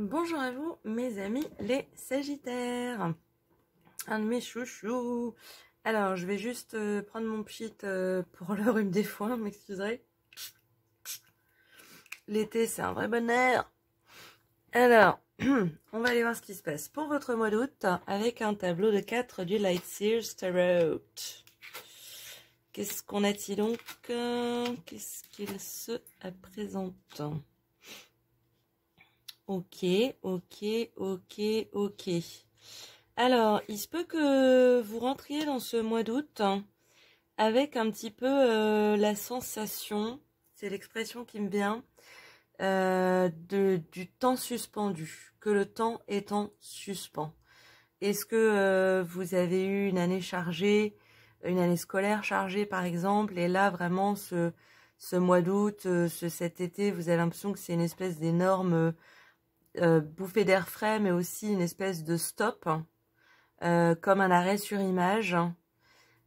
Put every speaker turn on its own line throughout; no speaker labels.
Bonjour à vous, mes amis les Sagittaires. Un de mes chouchous. Alors, je vais juste prendre mon pchit pour le rhume des foins, m'excuserez. L'été, c'est un vrai bonheur. Alors, on va aller voir ce qui se passe pour votre mois d'août avec un tableau de 4 du Lightseers Tarot. Qu'est-ce qu'on a-t-il donc? Qu'est-ce qu'il se présente? Ok. Alors, il se peut que vous rentriez dans ce mois d'août avec un petit peu la sensation, c'est l'expression qui me vient, du temps suspendu, que le temps est en suspens. Est-ce que vous avez eu une année chargée, une année scolaire chargée par exemple, et là vraiment ce mois d'août, cet été, vous avez l'impression que c'est une espèce d'énorme bouffée d'air frais, mais aussi une espèce de stop, comme un arrêt sur image.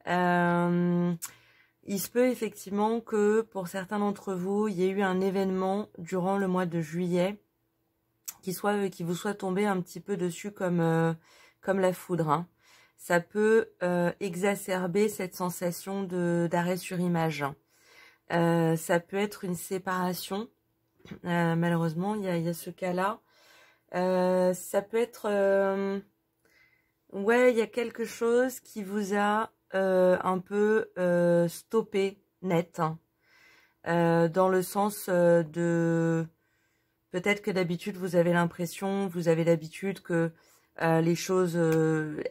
Il se peut effectivement que pour certains d'entre vous, il y ait eu un événement durant le mois de juillet qui vous soit tombé un petit peu dessus comme la foudre, hein. Ça peut exacerber cette sensation d'arrêt sur image. Ça peut être une séparation. Malheureusement, il y a ce cas-là. Ça peut être... ouais, il y a quelque chose qui vous a un peu stoppé net, hein. Dans le sens de... Peut-être que d'habitude, vous avez l'habitude que les choses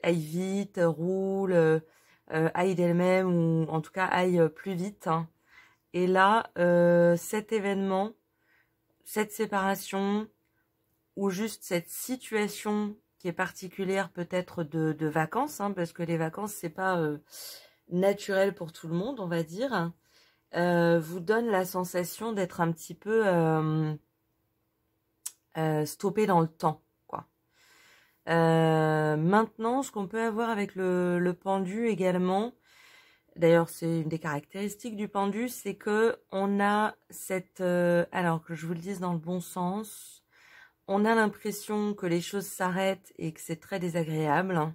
aillent vite, roulent, aillent d'elles-mêmes, ou en tout cas aillent plus vite, hein. Et là, cet événement, cette séparation, ou juste cette situation qui est particulière peut-être de vacances, hein, parce que les vacances, c'est pas naturel pour tout le monde, on va dire, vous donne la sensation d'être un petit peu stoppé dans le temps, quoi. Maintenant, ce qu'on peut avoir avec le pendu également, d'ailleurs c'est une des caractéristiques du pendu, c'est que on a cette... alors que je vous le dise dans le bon sens, on a l'impression que les choses s'arrêtent et que c'est très désagréable,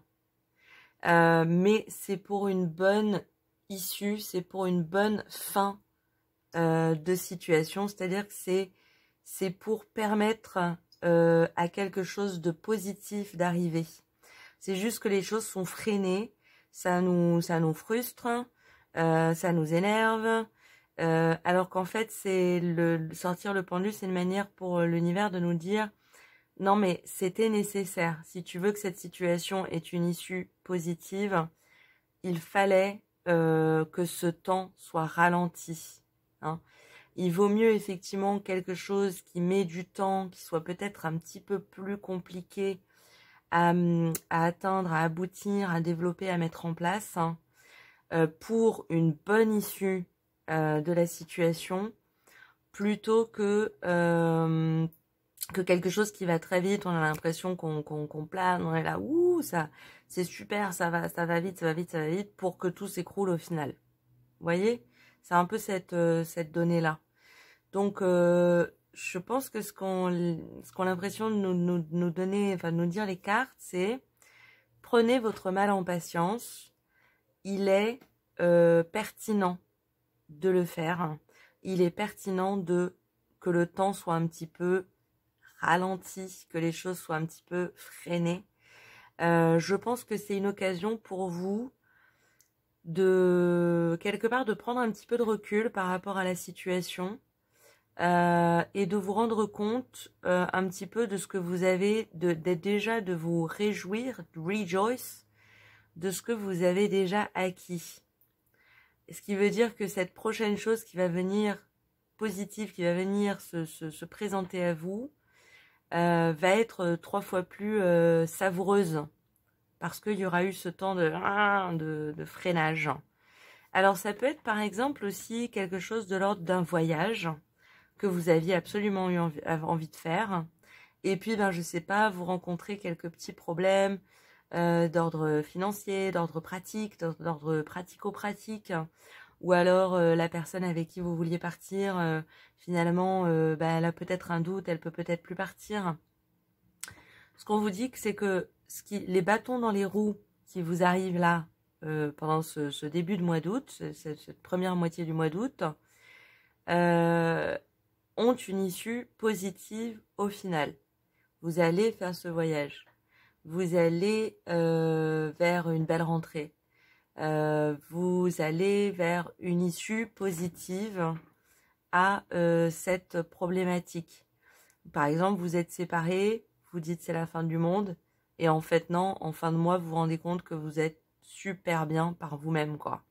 mais c'est pour une bonne issue, c'est pour une bonne fin de situation, c'est-à-dire que c'est pour permettre à quelque chose de positif d'arriver. C'est juste que les choses sont freinées, ça nous frustre, ça nous énerve, alors qu'en fait c'est sortir le pendu, c'est une manière pour l'univers de nous dire non mais c'était nécessaire. Si tu veux que cette situation ait une issue positive, il fallait que ce temps soit ralenti, hein. Il vaut mieux effectivement quelque chose qui met du temps, qui soit peut-être un petit peu plus compliqué à atteindre, à aboutir, à développer, à mettre en place, hein, pour une bonne issue de la situation, plutôt que quelque chose qui va très vite. On a l'impression qu'on plane, on est là, ouh, ça, c'est super, ça va vite, pour que tout s'écroule au final. Vous voyez, c'est un peu cette donnée-là. Donc, je pense que ce qu'on a l'impression de nous donner, enfin de nous dire les cartes, c'est prenez votre mal en patience. Il est pertinent de le faire. Il est pertinent que le temps soit un petit peu ralenti, que les choses soient un petit peu freinées. Je pense que c'est une occasion pour vous de quelque part de prendre un petit peu de recul par rapport à la situation, et de vous rendre compte un petit peu de ce que vous avez, d'être déjà, de vous réjouir, de rejoice, de ce que vous avez déjà acquis. Ce qui veut dire que cette prochaine chose qui va venir, positive, qui va venir se présenter à vous, va être 3 fois plus savoureuse, parce qu'il y aura eu ce temps de freinage. Alors ça peut être par exemple aussi quelque chose de l'ordre d'un voyage que vous aviez absolument eu envie de faire, et puis ben je sais pas, vous rencontrez quelques petits problèmes d'ordre financier, d'ordre pratique, d'ordre pratico-pratique, ou alors la personne avec qui vous vouliez partir, finalement, elle a peut-être un doute, elle peut peut-être plus partir. Ce qu'on vous dit, c'est que les bâtons dans les roues qui vous arrivent là, pendant ce début de mois d'août, cette première moitié du mois d'août, ont une issue positive au final. Vous allez faire ce voyage. Vous allez vers une belle rentrée. Vous allez vers une issue positive à cette problématique. Par exemple, vous êtes séparés, vous dites c'est la fin du monde, et en fait non, en fin de mois, vous vous rendez compte que vous êtes super bien par vous-même, quoi.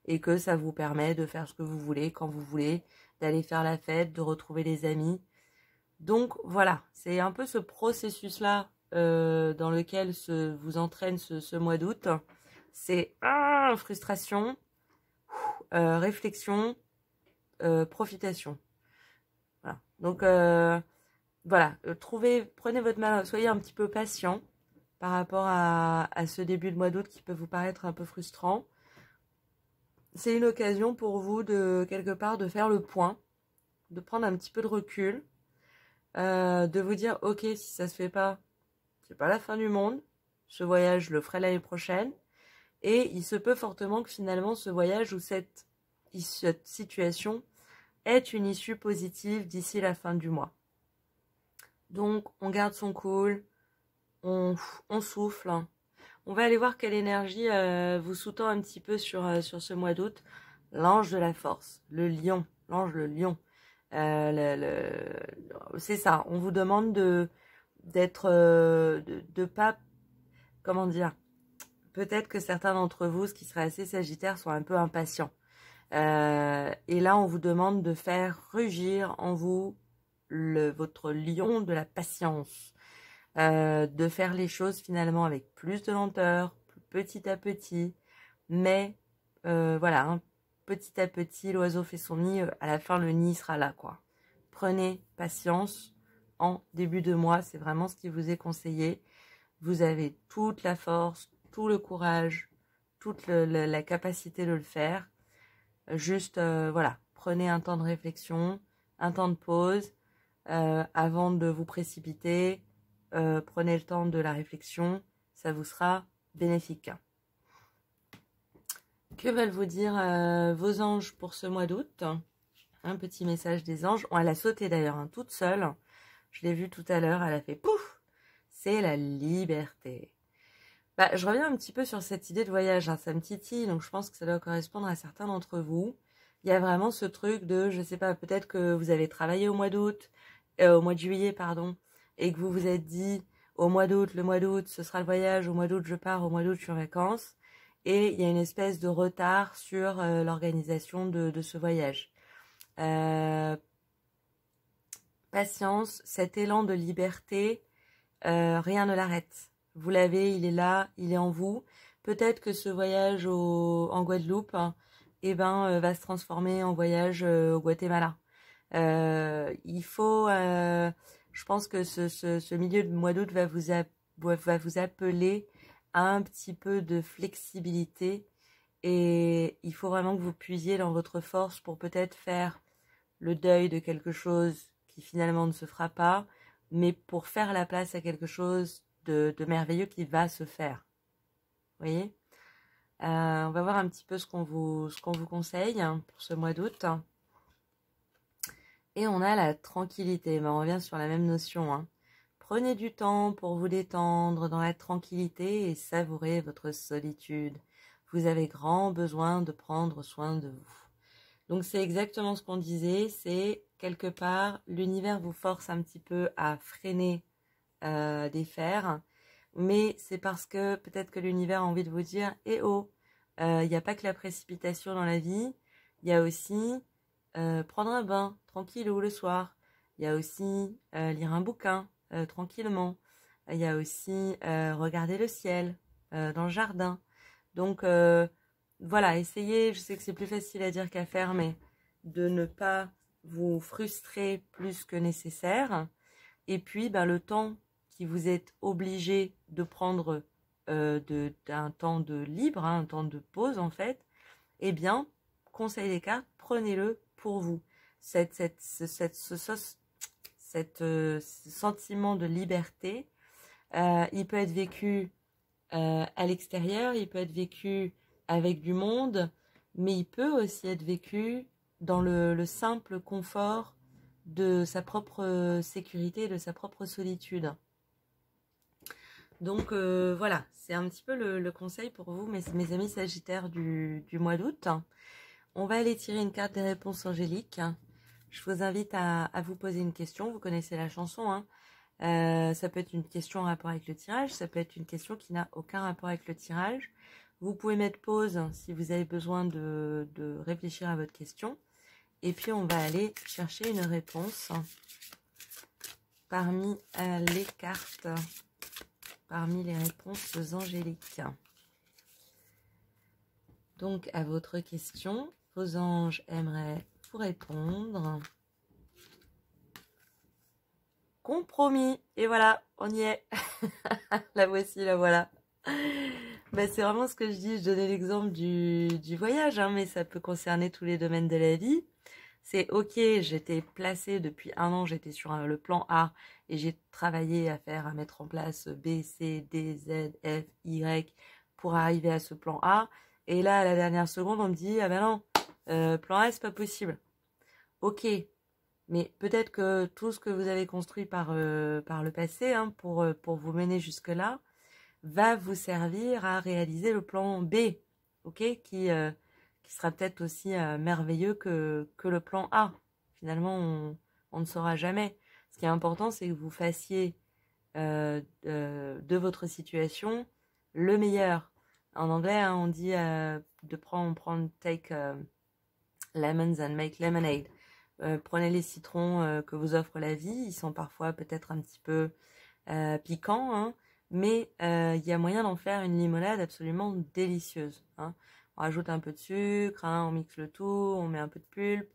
Et que ça vous permet de faire ce que vous voulez, quand vous voulez, d'aller faire la fête, de retrouver les amis. Donc voilà, c'est un peu ce processus-là dans lequel vous entraîne ce mois d'août. C'est frustration, réflexion, profitation. Voilà. Donc voilà, prenez votre mal, soyez un petit peu patient par rapport à ce début de mois d'août qui peut vous paraître un peu frustrant. C'est une occasion pour vous de quelque part de faire le point, de prendre un petit peu de recul, de vous dire ok, si ça se fait pas, c'est pas la fin du monde. Ce voyage, je le ferai l'année prochaine. Et il se peut fortement que finalement ce voyage ou cette situation ait une issue positive d'ici la fin du mois. Donc on garde son cool, on souffle. On va aller voir quelle énergie vous sous-tend un petit peu sur ce mois d'août. L'ange de la force, le lion, l'ange le lion. C'est ça, on vous demande d'être, de pas, comment dire, peut-être que certains d'entre vous, ce qui serait assez sagittaire, sont un peu impatients. Et là, on vous demande de faire rugir en vous votre lion de la patience. De faire les choses finalement avec plus de lenteur, petit à petit. Mais voilà, hein, petit à petit, l'oiseau fait son nid. À la fin, le nid sera là, quoi. Prenez patience en début de mois. C'est vraiment ce qui vous est conseillé. Vous avez toute la force, tout le courage, toute la capacité de le faire. Juste, voilà, prenez un temps de réflexion, un temps de pause, avant de vous précipiter. Prenez le temps de la réflexion, ça vous sera bénéfique. Que veulent vous dire vos anges pour ce mois d'août? Un petit message des anges. Elle a sauté d'ailleurs, hein, toute seule. Je l'ai vue tout à l'heure, elle a fait pouf. C'est la liberté. Bah, je reviens un petit peu sur cette idée de voyage, hein, ça me titille, donc je pense que ça doit correspondre à certains d'entre vous. Il y a vraiment ce truc de, je sais pas, peut-être que vous avez travaillé au mois d'août, au mois de juillet, pardon, et que vous vous êtes dit, le mois d'août, ce sera le voyage, au mois d'août, je pars, au mois d'août, je suis en vacances, et il y a une espèce de retard sur l'organisation de ce voyage. Patience, cet élan de liberté, rien ne l'arrête. Vous l'avez, il est là, il est en vous. Peut-être que ce voyage en Guadeloupe, hein, va se transformer en voyage au Guatemala. Il faut, je pense que ce milieu de mois d'août va vous appeler à un petit peu de flexibilité et il faut vraiment que vous puisiez dans votre force pour peut-être faire le deuil de quelque chose qui finalement ne se fera pas, mais pour faire la place à quelque chose de merveilleux qui va se faire. Vous voyez, on va voir un petit peu ce qu'on vous conseille, hein, pour ce mois d'août. Et on a la tranquillité. On revient sur la même notion, hein. Prenez du temps pour vous détendre dans la tranquillité et savourer votre solitude. Vous avez grand besoin de prendre soin de vous. Donc c'est exactement ce qu'on disait, c'est quelque part, l'univers vous force un petit peu à freiner des fers, mais c'est parce que peut-être que l'univers a envie de vous dire « Eh oh, il n'y a pas que la précipitation dans la vie, il y a aussi prendre un bain tranquillou le soir, il y a aussi lire un bouquin tranquillement, il y a aussi regarder le ciel dans le jardin. » Donc voilà, essayez, je sais que c'est plus facile à dire qu'à faire, mais de ne pas vous frustrer plus que nécessaire. Et puis, le temps qui vous êtes obligé de prendre d'un temps de libre, hein, un temps de pause en fait, eh bien, conseil des cartes, prenez-le pour vous. Ce sentiment de liberté, Il peut être vécu à l'extérieur, il peut être vécu avec du monde, mais il peut aussi être vécu dans le simple confort de sa propre sécurité, de sa propre solitude. Donc voilà, c'est un petit peu le conseil pour vous, mes amis sagittaires du mois d'août. On va aller tirer une carte des réponses angéliques. Je vous invite à vous poser une question. Vous connaissez la chanson, hein. Ça peut être une question en rapport avec le tirage, ça peut être une question qui n'a aucun rapport avec le tirage. Vous pouvez mettre pause si vous avez besoin de réfléchir à votre question. Et puis on va aller chercher une réponse parmi les cartes, parmi les réponses angéliques. Donc à votre question, vos anges aimeraient vous répondre. Compromis. Et voilà, on y est. La voici, la voilà. Ben, c'est vraiment ce que je dis. Je donnais l'exemple du voyage, hein, mais ça peut concerner tous les domaines de la vie. C'est ok, j'étais placée depuis 1 an, j'étais sur le plan A et j'ai travaillé à mettre en place B, C, D, Z, F, Y pour arriver à ce plan A. Et là, à la dernière seconde, on me dit, ah ben non, plan A, c'est pas possible. Ok, mais peut-être que tout ce que vous avez construit par le passé, hein, pour vous mener jusque-là, va vous servir à réaliser le plan B, ok, qui sera peut-être aussi merveilleux que le plan A. Finalement, on ne saura jamais. Ce qui est important, c'est que vous fassiez de votre situation le meilleur. En anglais, hein, on dit de prendre take lemons and make lemonade. Prenez les citrons que vous offre la vie. Ils sont parfois peut-être un petit peu piquants, hein, mais il y a moyen d'en faire une limonade absolument délicieuse, hein. On rajoute un peu de sucre, hein, on mixe le tout, on met un peu de pulpe.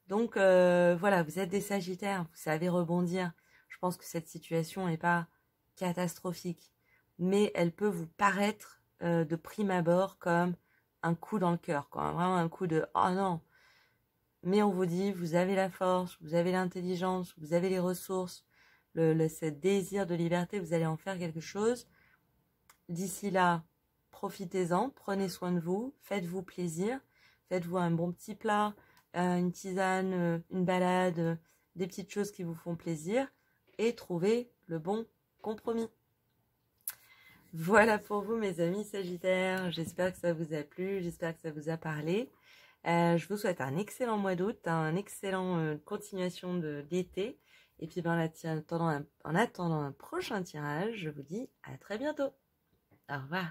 Donc voilà, vous êtes des sagittaires, vous savez rebondir. Je pense que cette situation n'est pas catastrophique, mais elle peut vous paraître de prime abord comme un coup dans le cœur, quoi. Vraiment un coup de « oh non ». Mais on vous dit, vous avez la force, vous avez l'intelligence, vous avez les ressources, ce désir de liberté, vous allez en faire quelque chose. D'ici là, profitez-en, prenez soin de vous, faites-vous plaisir, faites-vous un bon petit plat, une tisane, une balade, des petites choses qui vous font plaisir et trouvez le bon compromis. Voilà pour vous, mes amis sagittaires. J'espère que ça vous a plu, j'espère que ça vous a parlé. Je vous souhaite un excellent mois d'août, un excellent continuation d'été. Et puis en attendant un prochain tirage, je vous dis à très bientôt. Au revoir.